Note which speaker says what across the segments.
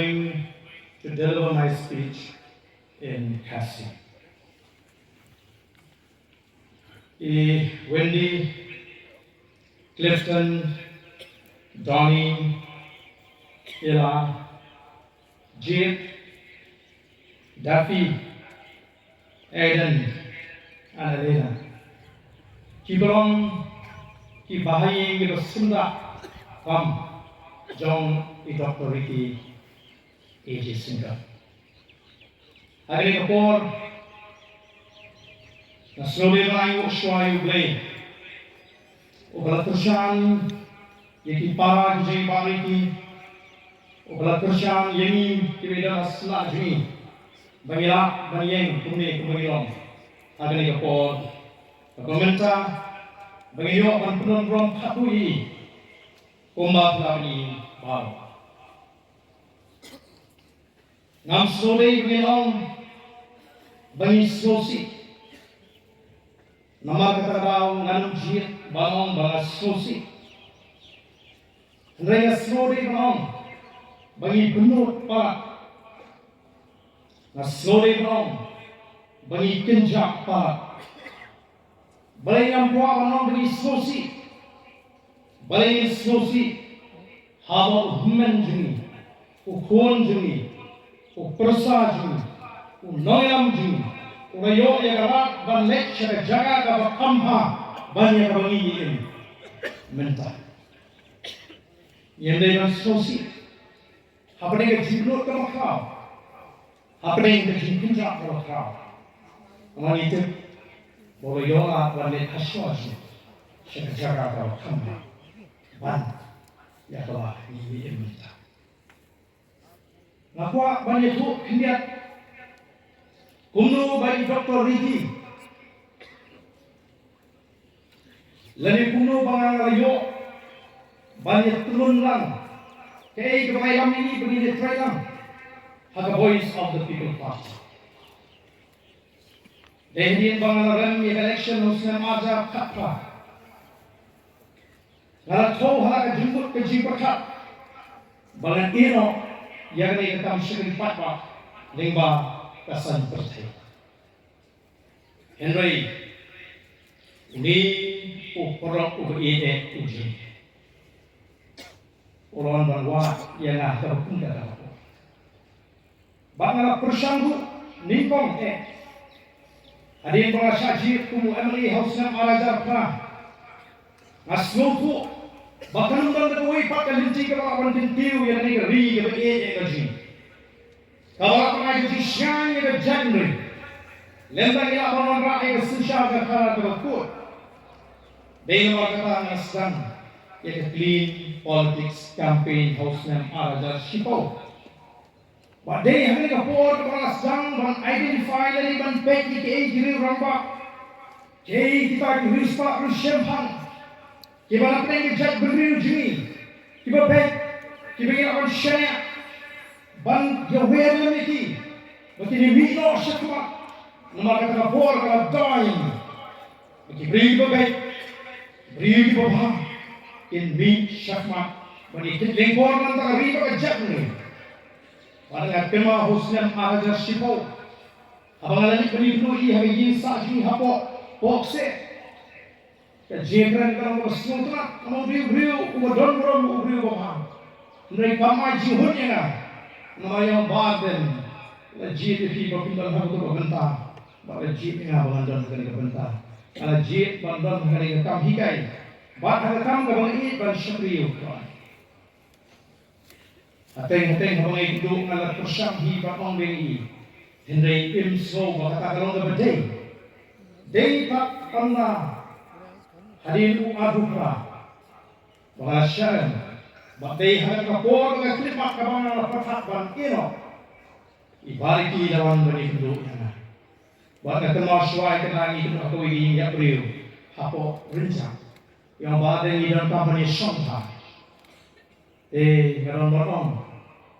Speaker 1: going to deliver my speech in Khasi. Wendy, Clifton, Donnie, Ella, Jake, Duffy, Aiden, and Elena. Kibarong, Kibahaying Sunda, Kam, John, Dr. Ricky, A.J. Singer. Hari kapor, na slowly mayo uswayo blay. Ubalatursyan, yaki para jay bariki. Ubalatursyan yemi kibida asla jumi. Bangila bangiyeng kumni kumilong. Hari kapor, komenta bangiyo ang penonron katui. Kumbat labni baru. Ngam slowly bilong bangi sosi. Nama katabaw nganong jit banong banga sosi. Raya slowly banong bangi benut para. Na slowly banong bangi kenjak para. Balay ng buwa banong bangi sosi. Balay sosi hawa human juni, ukon juni, uprasa juni, unoyam juni, urayo yagarak ban lecture jaga ka bakamha banyak bangiin mental. Yang dengan sosi, apa yang jiblut ke makau, apa yang jibinjak ke makau, orang itu urayo ban lecture jaga ka bakamha ban ya kalah ini minta. Nakwa banyak tu kiniat kuno bagi Dr. Ricky. Lani kuno bangang rayo banyak turun lang. Kaya kebayam ini begini try lang. Haga voice of the people party. Dahil bangang ram election Muslim aja kapra. Kalau tahu hal kejumut kejibakat, balan ino yang ni ketam sekali patwa, lingba kesan percaya. Henry, ini uporok ubede uji. Orang bangwa yang ada pun dah tahu. Bangala persanggu nimpong Adin bangla syajir kumu Emily Hausnam Alajar Pra. Asnofu bahkan undang kedua ipak kelinci kebawan tintiu yang ni ri ke be kaji. Kalau apa ngaji siang ke Januari. Lembang ila orang rakyat ke susah ke kala ke bakut. Dengan kata ngasang ya ke clean politics campaign house nam araja sipo. Badai hari ke por ke ngasang ban identify dari ban pek ke kiri ramba. Kei kita rispa rusyamhan. Kiba nak tengok jad beriu jini, kiba baik, kiba yang akan syariat, ban jawab lemiti, bagi ni mino syakwa, nama kata kapor kata daim, bagi beriu baik, beriu kiba in min syakwa, bagi lengkor nanti riba kejap ni, pada ngapema husnam araja sipo, abang alani beriu ni hari ini sahaja hapo pokse. Jengran kalau bersemutra, kalau beriu ubadon berom beriu bahan. Mereka kamai jihunnya na, namanya badan. Lajit itu berpindah habu tu berbentar, lajit ni abang dan kena berbentar. Lajit bandon kena kam hikai, bad kena kam kabang it ban syakriu. Ateng abang itu ngalat persam hi bakong bengi. Henry imso bakata kalong kabadai. Day pak Allah. Hadin adukra, bahasyan, bagai hal kapor dengan klipak kabangan lepas ban ino, ibariki dalam beri hidupnya. Bahkan termasuk kena ini atau ini yang beriu, hapo rencang, yang badan ini dalam kampanye sonta. Kalau orang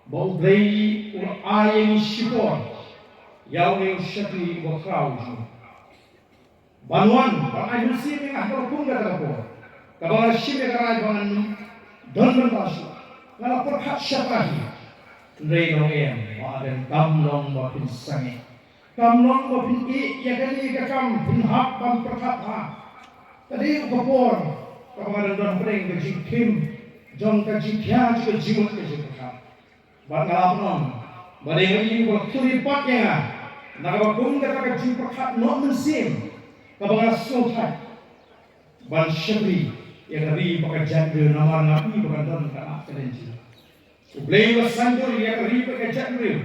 Speaker 1: bau beri ayam sipor, yang ni syakli berkau. Banuan, bangai musim yang ada pun kata apa? Kabar syim yang ada bangan don berbasu. Kalau perhat syakahi, rei long em wa den kam long wa pin sangi kam long wa pin I ya kan I ka kam pin hak ban prakhat ha tadi ko por ka ba don preng ke ji kim jong ka ji khya ji ji mo ke ji prakhat ba ngala pon ba de ngi ko turi pat ya na ka kung ka ji prakhat no men sim ka ba so thai ban shri ya ri ba jan de na ma na I ba don ka ka den ji Ublay was sandur ya ri ba ka jan de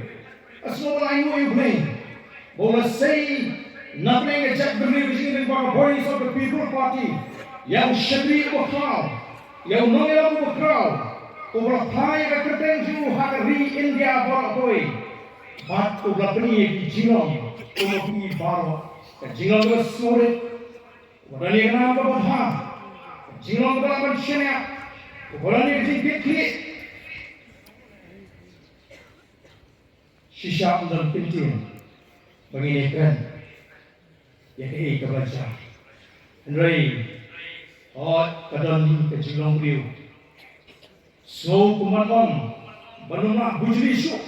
Speaker 1: asmo la I know ublay bola say nothing except the revision in the voice of the people party yang shri wa crowd yang nongela wa crowd ubra thai ka ketenju ha ri India ba boy bat ubra pani ki jilong umo ki baro ka jilong ba sore wadani na ba ba jilong ba ban shenya wadani ki kitli shisha dan pintin begini kan ya ke kebaca Henry hot kadon ke jilong riu so kumanong banuna bujri syu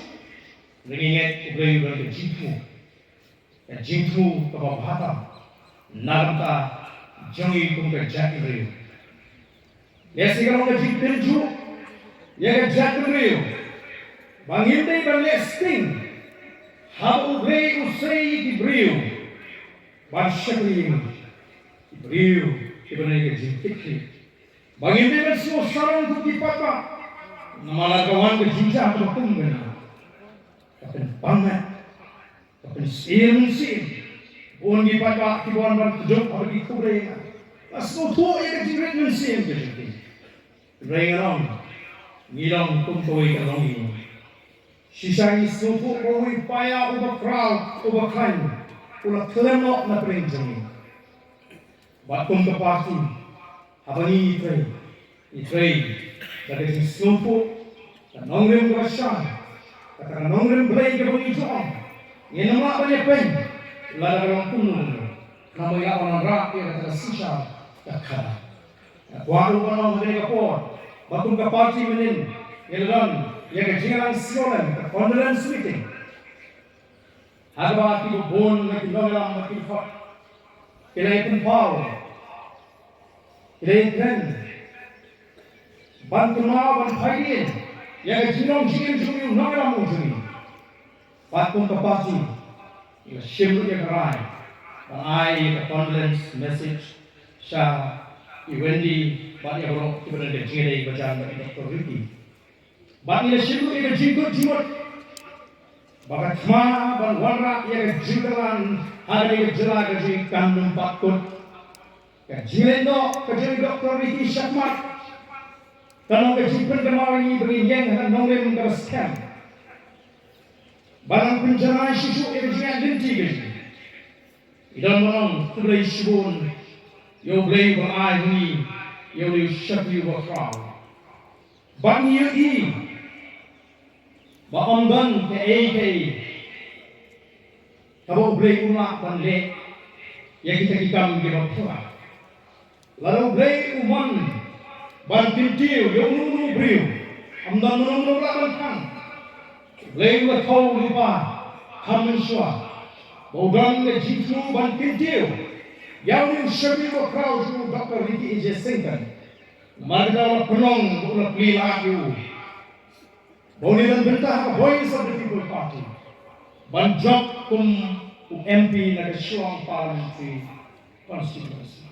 Speaker 1: ringet ublay ban ke jingmu ke babhata narata jangi kum ke jak riu lesi kalau ke jingju ya ke jak riu bangin dei ban lesting Hab ublay usay Ibriu ban shakli Ibriu ibnai ke jikti bagi dia semua sarang tu dipata namala kawan ke jinja bertum bena kapan pangat kapan sim on dipata kibuan ban kejok bagi kubre asmo tu ya ke jingret men sim ke jikti rengam ngilong tum toy ka longi Shisha isupu koi paya uba crowd uba kain ula keleno na prenjani batum ke parti abani itrei dari isupu dan nongrem berashan kata nongrem belai ke bagi joang ini nama banyak pen lara orang kuno nama ya orang rak ya kata shisha kakara waru kono mereka por batum ke parti menin yelan ya kejilang siolan condolence meeting harba ki bon na ki nolam ki fa kilai pun pau kilai kan bantuna ban phagin ya kejilang jingin jumi nolam jumi patung kapasi ya shimlu ya karai ai ka condolence message sha Wendy ba ya ro ki ban de jingin baca Dr. Ricky Bani shiru ega jingkut jimut bakat ma ban warra ega jingkalan hari ega jela ke jingkan numpak kut ke jilendo ke jing Dr. Ricky Syakmat kanong ke jingkun kemawangi beri yang dan nonglem ke scam barang penjara shisu ega jingan dinti ke jing idan monong tublai shibun yo blai berai huni yo liu syakli wa kraw bani yu ba omban ke tabo blay uma ban le ya kita kikam ke bapura lalu blay uman ban tintiu yo nu briu amdan nu ban kan blay wa thau lipa hamen shwa bodan ke jitlu ban tintiu ya nu shabi wa crowd ju Dr. Ricky J. Singkan marga wa penong ula plila yu Boni dan bentah voice of the people party banjak kum MP na ke Shuang parliamentary constituency